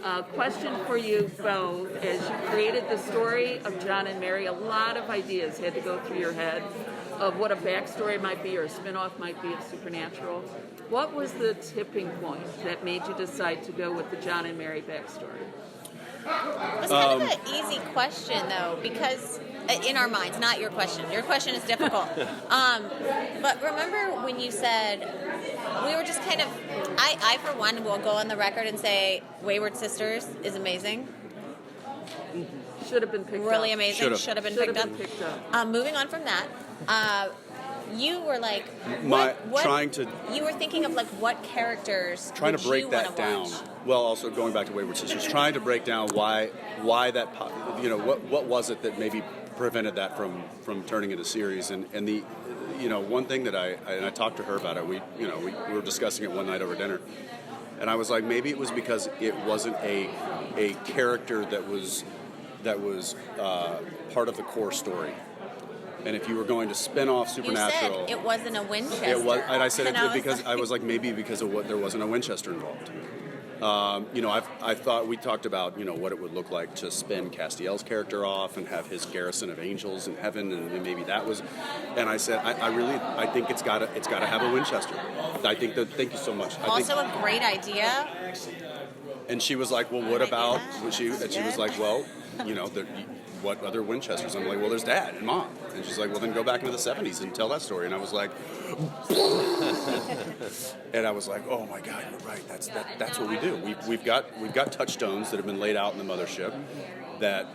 Question for you both. As you created the story of John and Mary, a lot of ideas had to go through your head of what a backstory might be or a spinoff might be of Supernatural. What was the tipping point that made you decide to go with the John and Mary backstory? It's kind of an easy question, though, because in our minds, not your question. Your question is difficult. But remember when you said, we were just kind of, I for one, will go on the record and say Wayward Sisters is amazing. Should have been picked up. Really amazing. Should have been picked up. Moving on from that, you were like, you were thinking of like what characters trying would to break you that down. Watch? Well, also going back to Wayward Sisters, trying to break down why that, what was it that maybe prevented that from turning into series, and the, one thing that I talked to her about it. We were discussing it one night over dinner, and I was like, maybe it was because it wasn't a character that was part of the core story. And if you were going to spin off Supernatural, you said it wasn't a Winchester. It was, and I said and it because I was like, maybe because of what there wasn't a Winchester involved. I thought we talked about what it would look like to spin Castiel's character off and have his garrison of angels in heaven, and maybe that was. And I said, I think it's got to have a Winchester. I think that. Thank you so much. A great idea. And she was like, well, what about? She was like, well, what other Winchesters? I'm like, well, there's Dad and Mom. And she's like, well, then go back into the 70s and tell that story. And I was like, and I was like, oh my God, you're right. That's what we do. We've got touchstones that have been laid out in the mothership that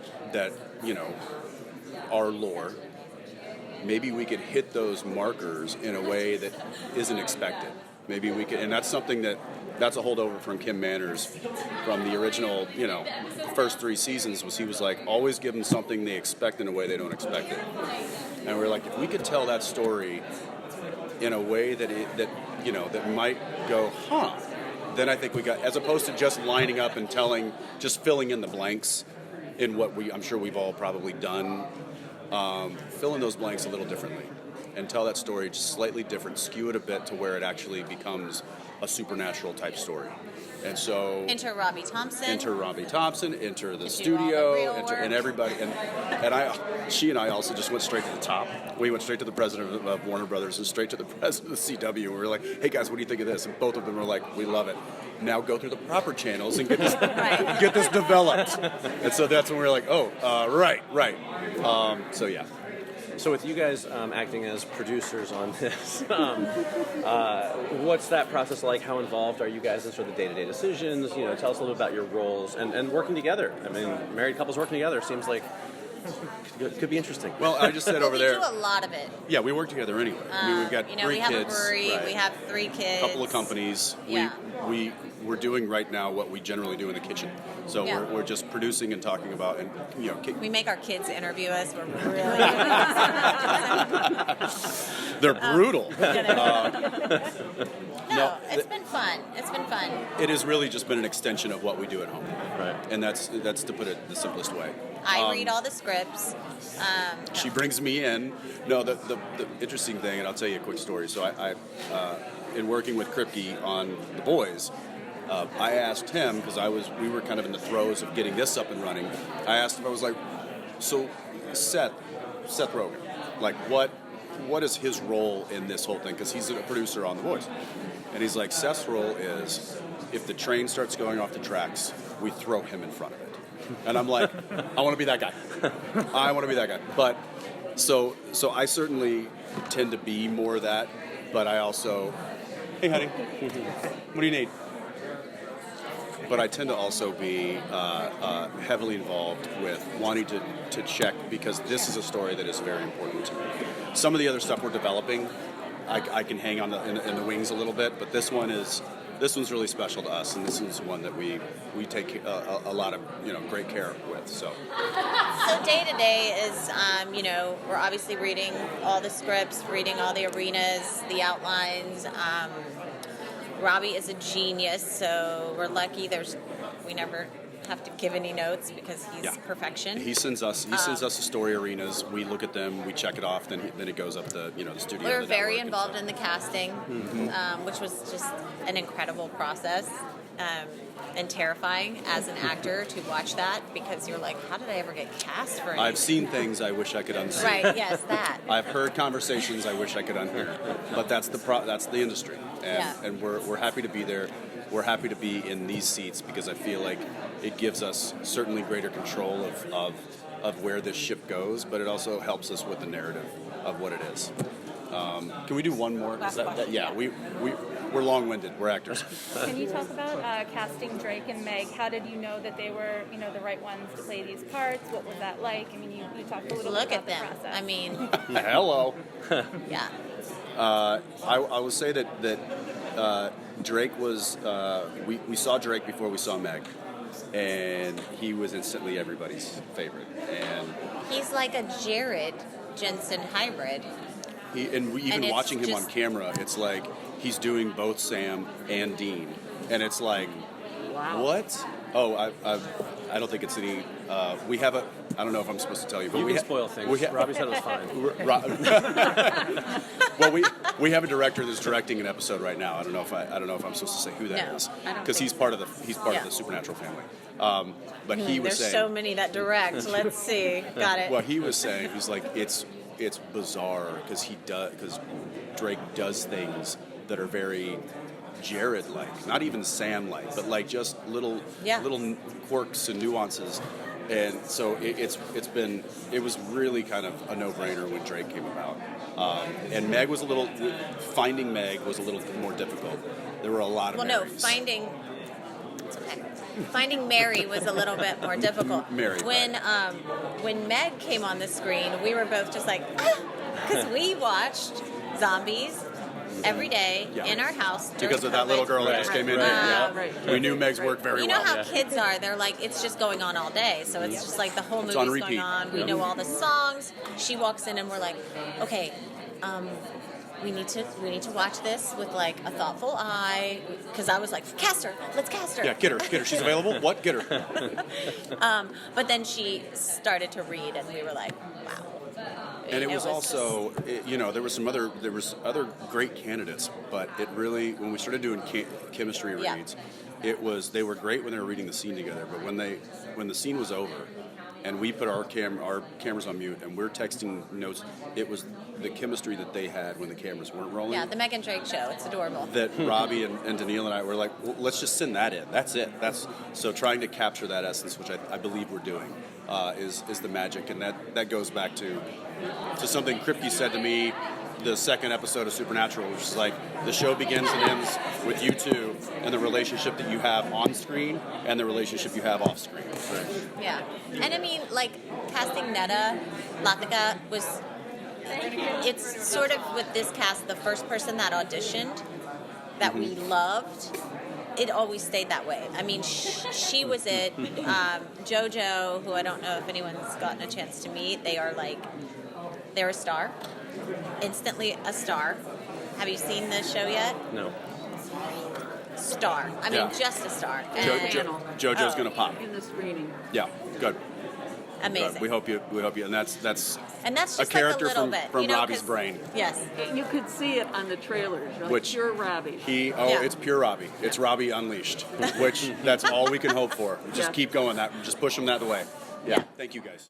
are lore. Maybe we could hit those markers in a way that isn't expected. Maybe we could, and that's something that's a holdover from Kim Manners from the original, first 3 seasons. He was like, always give them something they expect in a way they don't expect it. And we're like, if we could tell that story in a way that might go, then I think we got, as opposed to just lining up and just filling in the blanks in what I'm sure we've all probably done, fill in those blanks a little differently and tell that story just slightly different, skew it a bit to where it actually becomes a supernatural type story. And so enter Robbie Thompson, enter the studio, and everybody, and she and I also just went straight to the top. We went straight to the president of Warner Brothers and straight to the president of the CW. We were like, hey guys, what do you think of this? And both of them were like, we love it. Now go through the proper channels and get this get this developed. And so that's when we were like, right. So yeah. So with you guys acting as producers on this, what's that process like? How involved are you guys in sort of the day-to-day decisions? Tell us a little about your roles and working together. I mean, married couples working together seems like could be interesting. Well, I just said over there. We do a lot of it. Yeah, we work together anyway. We've got 3 kids. We have a brewery. Right. We have 3 kids. A couple of companies. Yeah. We're doing right now what we generally do in the kitchen. So we're just producing and talking about, and we make our kids interview us. We're really they're brutal. No, it's been fun. It has really just been an extension of what we do at home, right? And that's to put it the simplest way. I read all the scripts. She brings me in. No, the interesting thing, and I'll tell you a quick story. So I in working with Kripke on The Boys, I asked him, because we were kind of in the throes of getting this up and running. I asked him, I was like, so Seth Rogen, like what is his role in this whole thing? Because he's a producer on The Boys. And he's like, Seth's role is, if the train starts going off the tracks, we throw him in front of it. And I'm like, I want to be that guy. But so I certainly tend to be more that, but I also, hey honey, what do you need? But I tend to also be heavily involved with wanting to check, because this is a story that is very important to me. Some of the other stuff we're developing, I can hang on in the wings a little bit, but this one's really special to us, and this is one that we take a lot of great care with. So day to day is we're obviously reading all the scripts, reading all the arenas, the outlines. Robbie is a genius, so we're lucky. We never have to give any notes because he's perfection. He sends us the story arenas. We look at them, we check it off, then it goes up the studio. We were very involved in the casting, which was just an incredible process. and terrifying as an actor to watch that, because you're like, how did I ever get cast for anything? I've seen things I wish I could unsee. Right, yes, that. I've heard conversations I wish I could unhear. But that's the industry, and we're happy to be there. We're happy to be in these seats because I feel like it gives us certainly greater control of where this ship goes, but it also helps us with the narrative of what it is. Can we do one more? Yeah, we're long-winded. We're actors. Can you talk about casting Drake and Meg? How did you know that they were, the right ones to play these parts? What was that like? I mean, you talked a little bit about the process. I mean, Hello. yeah. I would say that Drake was. We saw Drake before we saw Meg, and he was instantly everybody's favorite. And he's like a Jared Jensen hybrid. Even watching him on camera, it's like he's doing both Sam and Dean, and it's like, Wow. what? Oh, I don't think it's any. We have a. I don't know if I'm supposed to tell you, but You we can spoil things. Robbie said it was fine. Well, we have a director that's directing an episode right now. I don't know if I'm supposed to say who that is, because he's part of the Supernatural family. But he was There's saying so many that direct. Let's see. Got it. Well, he was saying he's like it's bizarre because Drake does things that are very Jared-like, not even Sam-like, but like just little quirks and nuances. And so it was really kind of a no-brainer when Drake came about. And Meg was finding Meg was a little more difficult. There were a lot of Marys. Finding Mary was a little bit more difficult. Mary. When Meg came on the screen, we were both just like, because we watched Zombies every day in our house. Because of that little girl that just came in. Right. We knew Meg's work very well. You know how kids are. They're like, it's just going on all day. So it's just like the whole movie's on going repeat. on. We know all the songs. She walks in and we're like, okay, we need to watch this with like a thoughtful eye, because I was like, cast her, let's cast her. Yeah, get her. She's available. What? Get her. But then she started to read, and we were like, wow. And it was also, there was other great candidates, but it really, when we started doing chemistry reads, they were great when they were reading the scene together, but when the scene was over, and we put our cameras on mute, and we're texting notes, it was the chemistry that they had when the cameras weren't rolling. Yeah, the Meg and Drake show. It's adorable. That Robbie and Daneel and I were like, well, let's just send that in. That's it. So trying to capture that essence, which I believe we're doing, is the magic, and that goes back to something Kripke said to me the second episode of Supernatural, which is like the show begins and ends with you two and the relationship that you have on screen and the relationship you have off screen. Right? Yeah, and I mean, like casting Netta Latika it's sort of with this cast the first person that auditioned that we loved. It always stayed that way. I mean, she was it. JoJo, who I don't know if anyone's gotten a chance to meet, they're a star. Instantly a star. Have you seen the show yet? No. Star. I mean, just a star. JoJo's gonna pop In the screening. Yeah, good. Amazing. Good. We hope you, and that's just a character like a little bit, from Robbie's brain. Yes. You could see it on the trailers. Like Which pure Robbie. It's pure Robbie. It's Robbie unleashed. Which that's all we can hope for. Just keep going just push him that way. Yeah. Thank you guys.